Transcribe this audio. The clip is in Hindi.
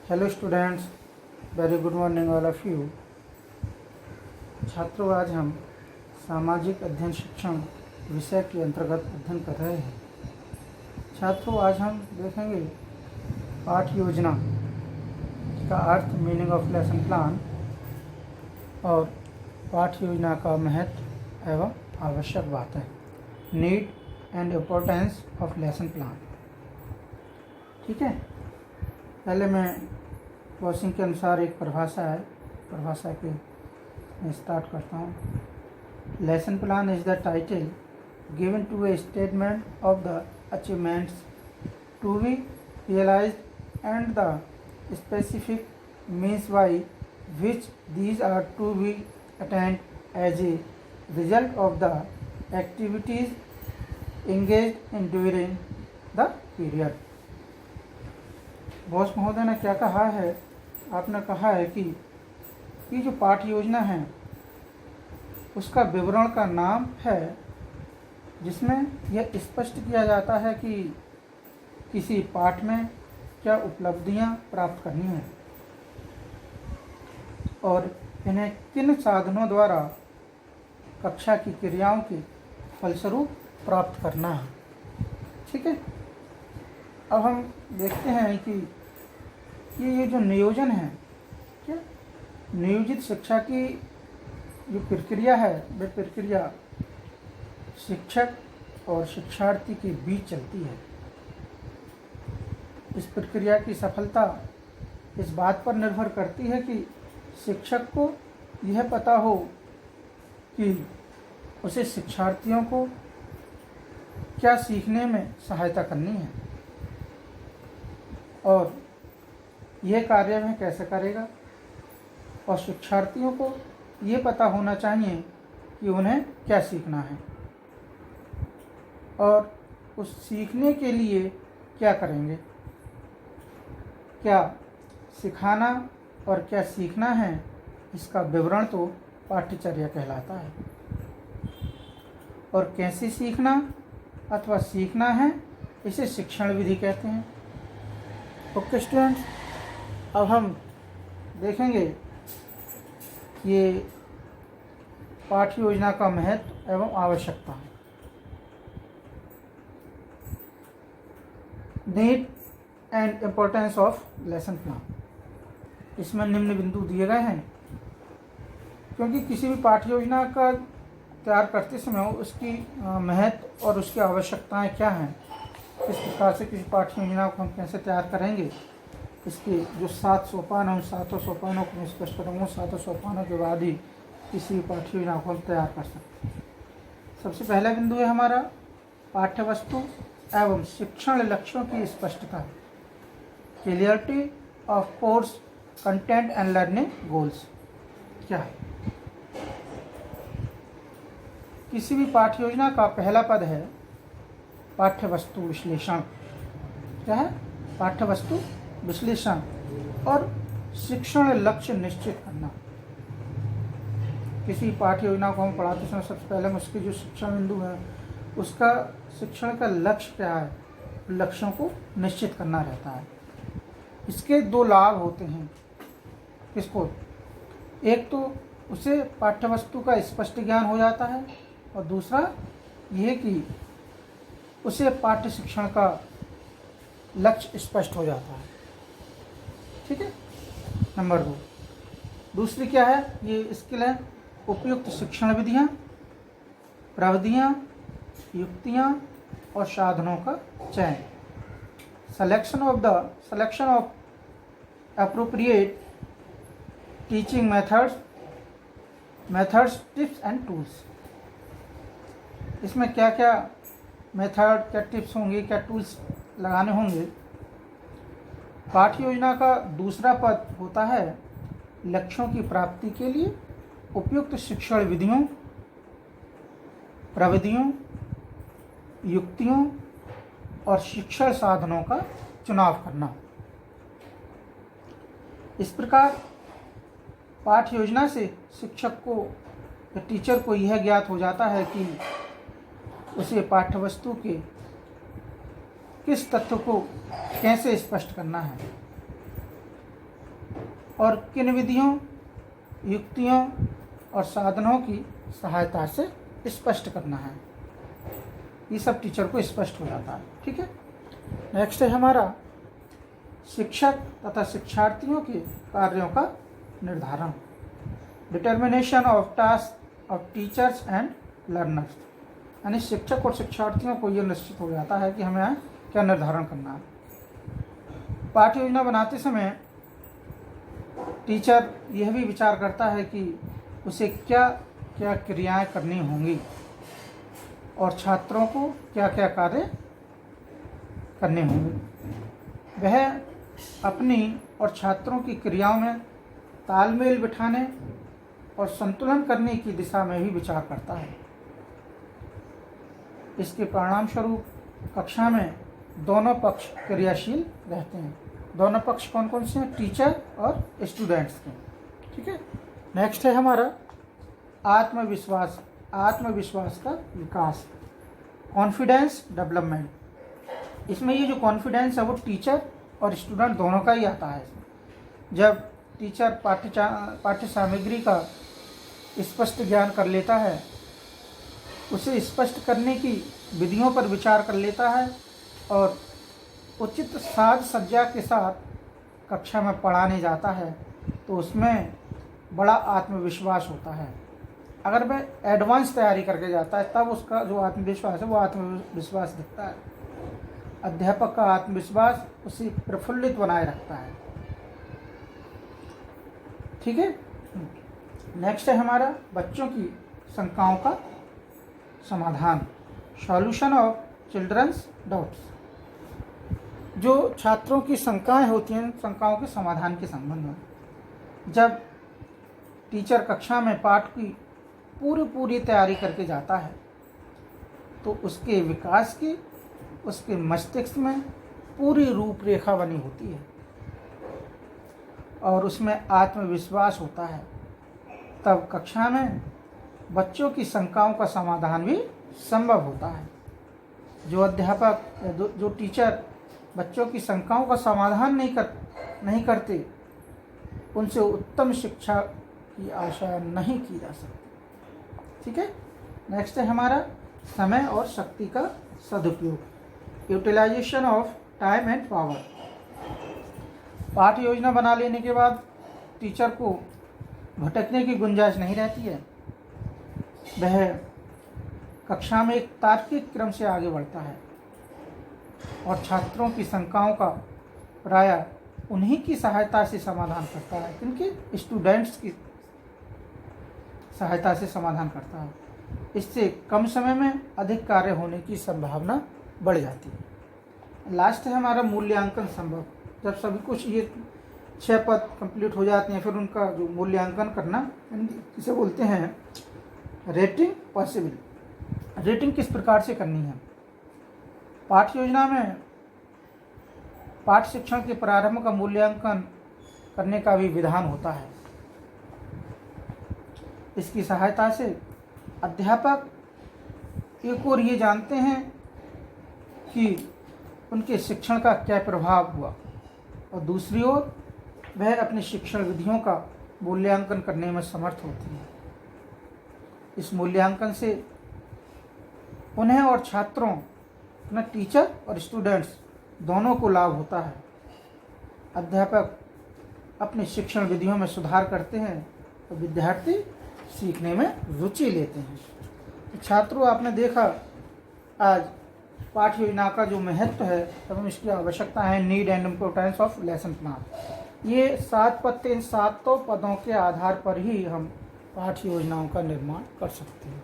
Hello students, very good morning all of you. छात्रों, आज हम सामाजिक अध्ययन शिक्षण विषय के अंतर्गत अध्ययन कर रहे हैं। छात्रों, आज हम देखेंगे पाठ योजना का अर्थ, मीनिंग ऑफ लेसन प्लान और पाठ योजना का महत्व एवं आवश्यक बातें, need and importance of lesson plan. ठीक है, पहले मैं वॉशिंग के अनुसार एक परिभाषा के स्टार्ट करता हूँ। Lesson plan is the title given to a statement of the achievements to be realised and the specific means by which these are to be attend as a result of the activities engaged in during the period. Boss महोदय ने क्या कहा है? आपने कहा है कि ये जो पाठ योजना है उसका विवरण का नाम है, जिसमें यह स्पष्ट किया जाता है कि किसी पाठ में क्या उपलब्धियां प्राप्त करनी है और इन्हें किन साधनों द्वारा कक्षा की क्रियाओं के फलस्वरूप प्राप्त करना है। ठीक है, अब हम देखते हैं कि ये जो नियोजन है, क्या नियोजित शिक्षा की जो प्रक्रिया है, वह प्रक्रिया शिक्षक और शिक्षार्थी के बीच चलती है। इस प्रक्रिया की सफलता इस बात पर निर्भर करती है कि शिक्षक को यह पता हो कि उसे शिक्षार्थियों को क्या सीखने में सहायता करनी है और यह कार्य में कैसे करेगा, और शिक्षार्थियों को ये पता होना चाहिए कि उन्हें क्या सीखना है और उस सीखने के लिए क्या करेंगे, क्या सिखाना और क्या सीखना है। इसका विवरण तो पाठ्यचर्या कहलाता है, और कैसे सीखना अथवा सीखना है इसे शिक्षण विधि कहते हैं। ओके स्टूडेंट्स, अब हम देखेंगे ये पाठ्य योजना का महत्व एवं आवश्यकता। Need and importance of lesson plan. इसमें निम्न बिंदु दिए गए हैं, क्योंकि किसी भी पाठ्य योजना का तैयार करते समय उसकी महत्व और उसकी आवश्यकताएं क्या हैं, किस प्रकार से किसी पाठ्य योजना को हम कैसे तैयार करेंगे, इसके जो 7 सोपान हैं, उन 7 सोपानों को मैं स्पष्ट करूँगा। 7 सोपानों के बाद ही किसी पाठ्य योजना को हम तैयार कर सकते हैं। सबसे पहला बिंदु है हमारा पाठ्य वस्तु एवं शिक्षण लक्ष्यों की स्पष्टता, clarity of course content and learning goals. क्या है? किसी भी पाठ्य योजना का पहला पद है पाठ्य वस्तु विश्लेषण। क्या है? पाठ्य वस्तु विश्लेषण और शिक्षण लक्ष्य निश्चित करना। किसी पाठ्य योजना को हम पढ़ाते समय सबसे पहले हम उसके जो शिक्षण बिंदु है, उसका शिक्षण का लक्ष्य क्या है, लक्ष्यों को निश्चित करना रहता है। इसके 2 लाभ होते हैं। किसको? एक तो उसे पाठ्य वस्तु का स्पष्ट ज्ञान हो जाता है, और दूसरा यह कि उसे पाठ्य शिक्षण का लक्ष्य स्पष्ट हो जाता है। ठीक है, नंबर 2। दूसरी क्या है? ये स्किल है उपयुक्त शिक्षण विधियाँ, प्रविधियाँ, युक्तियाँ और साधनों का चयन। Selection of appropriate teaching methods, tips and tools. इसमें क्या क्या मेथड, क्या टिप्स होंगे, क्या टूल्स लगाने होंगे। पाठ्य योजना का दूसरा पद होता है लक्ष्यों की प्राप्ति के लिए उपयुक्त शिक्षण विधियों, प्रविधियों, युक्तियों और शिक्षण साधनों का चुनाव करना। इस प्रकार पाठ्य योजना से शिक्षक को या टीचर को यह ज्ञात हो जाता है कि उसे पाठ्य वस्तु के किस तत्व को कैसे स्पष्ट करना है। और किन विधियों, युक्तियों और साधनों की सहायता से स्पष्ट करना है। ये सब टीचर को स्पष्ट हो जाता है। ठीक है। नेक्स्ट है हमारा शिक्षक तथा शिक्षार्थियों के कार्यों का निर्धारण, determination of task of teachers and learners. यानी शिक्षक और शिक्षार्थियों को यह निश्चित हो जाता है कि हमें यहाँ क्या निर्धारण करना है। पाठ्य योजना बनाते समय टीचर यह भी विचार करता है कि उसे क्या क्या क्रियाएं करनी होंगी और छात्रों को क्या क्या कार्य करने होंगे। वह अपनी और छात्रों की क्रियाओं में तालमेल बिठाने और संतुलन करने की दिशा में भी विचार करता है। इसके परिणाम स्वरूप कक्षा में दोनों पक्ष क्रियाशील रहते हैं। दोनों पक्ष कौन कौन से हैं? टीचर और स्टूडेंट्स के। ठीक है। नेक्स्ट है हमारा आत्मविश्वास, आत्मविश्वास का विकास, कॉन्फिडेंस डेवलपमेंट। इसमें ये जो कॉन्फिडेंस है वो टीचर और स्टूडेंट दोनों का ही आता है। जब टीचर पाठ्य सामग्री का स्पष्ट ज्ञान कर लेता है, उसे स्पष्ट करने की विधियों पर विचार कर लेता है और उचित साज सज्जा के साथ कक्षा में पढ़ाने जाता है, तो उसमें बड़ा आत्मविश्वास होता है। अगर वह एडवांस तैयारी करके जाता है तब उसका जो आत्मविश्वास है वो आत्मविश्वास दिखता है। अध्यापक का आत्मविश्वास उसे प्रफुल्लित बनाए रखता है। ठीक है। नेक्स्ट है हमारा बच्चों की शंकाओं का समाधान, सॉल्यूशन ऑफ चिल्ड्रंस डाउट्स। जो छात्रों की शंकाएं होती हैं, शंकाओं के समाधान के संबंध में जब टीचर कक्षा में पाठ की पूरी तैयारी करके जाता है तो उसके विकास की, उसके मस्तिष्क में पूरी रूपरेखा बनी होती है और उसमें आत्मविश्वास होता है। तब कक्षा में बच्चों की शंकाओं का समाधान भी संभव होता है। जो अध्यापक जो टीचर बच्चों की शंकाओं का समाधान नहीं करते, उनसे उत्तम शिक्षा की आशा नहीं की जा सकती। ठीक है। नेक्स्ट है हमारा समय और शक्ति का सदुपयोग, utilisation of time and power. पाठ्य योजना बना लेने के बाद टीचर को भटकने की गुंजाइश नहीं रहती है। वह कक्षा में एक तार्किक क्रम से आगे बढ़ता है और छात्रों की शंकाओं का प्रायः उन्हीं की सहायता से समाधान करता है, क्योंकि स्टूडेंट्स की सहायता से समाधान करता है। इससे कम समय में अधिक कार्य होने की संभावना बढ़ जाती है। लास्ट है हमारा मूल्यांकन संभव। जब सभी कुछ ये 6 पद कंप्लीट हो जाते हैं, फिर उनका जो मूल्यांकन करना, इसे बोलते हैं रेटिंग पॉसिबल। रेटिंग किस प्रकार से करनी है? पाठ्य योजना में पाठ शिक्षण के प्रारंभ का मूल्यांकन करने का भी विधान होता है। इसकी सहायता से अध्यापक एक और ये जानते हैं कि उनके शिक्षण का क्या प्रभाव हुआ और दूसरी ओर वह अपनी शिक्षण विधियों का मूल्यांकन करने में समर्थ होती है। इस मूल्यांकन से उन्हें और छात्रों, अपना टीचर और स्टूडेंट्स दोनों को लाभ होता है। अध्यापक अपनी शिक्षण विधियों में सुधार करते हैं तो विद्यार्थी सीखने में रुचि लेते हैं। तो छात्रों, आपने देखा आज पाठ्य योजना का जो महत्व है एवं इसकी आवश्यकता है, need and importance of lesson plan. ये 7 पद, इन 7 पदों के आधार पर ही हम पाठ्य योजनाओं का निर्माण कर सकते हैं।